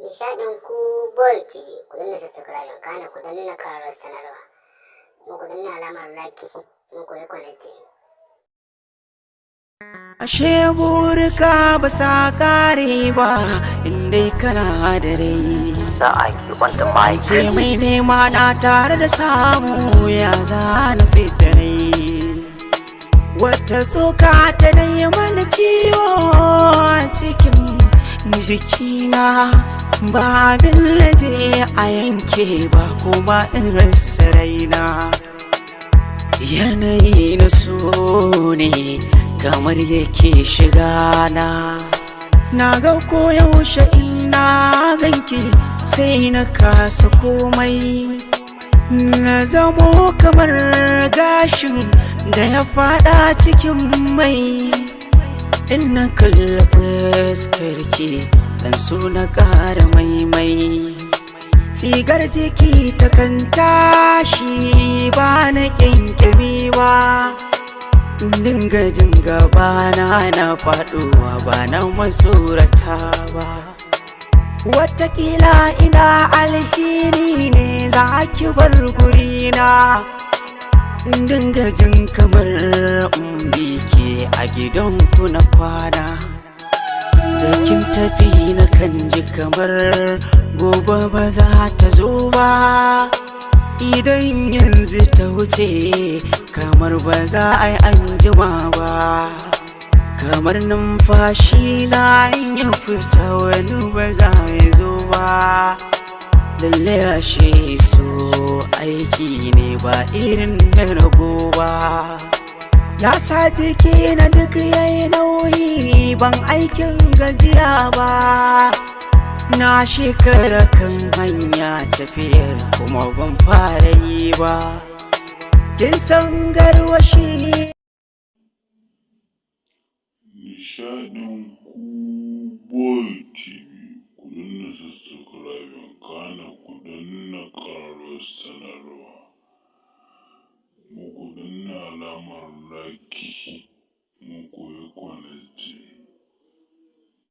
Nishaɗin ku Boy TV, ku danna subscribe kana ku danna ƙararrawar sanarwa, kuma ku danna alamar like, kuma ku yi connecting. Ashe burika ba sa kare ba indai kana da rai. Ce mai nema na tare da samu ya zana fita rai. Wata tsoka ta dai mana ciwo a cikin jikina, ba abin laje a yanke ba kuma in rasa raina. Yanayi na so ne kamar yake shiga na ga koyaushe ina ganki sai na kasa komai, na zamo kamar gashin da ya fada cikin mai. In na kalli fuskarki dan so na ƙara maimai, tsigar jiki ta kan tashi ba na ƙyanƙyami ba, dinga jin gabana na faɗuwa ba na masurata ba. Watakila ina alheri ne za ki bar gurina, dinga jin kamar ke a gidanku na kwana. Da kin tafi na kan ji kamar gobe ba za ta zo ba, idan yanzu ta wuce kamar ba za a yi anjima ba, kamar numfashi na ya fita wani ba za ya zo ba. Lalle ashe so aiki ne ba irin na rago ba, ya sa jiki na duk yayi nauyi ban aikin gajiya ba. Na shekara kan hanya tafiyar kuma ban fara yi ba, kin san garwashi. Nishaɗin ku Boy TV, ku danna subscribe kana ku danna ƙararrawar sanarwa, mu ku danna alamar like, mu ku yi connecting.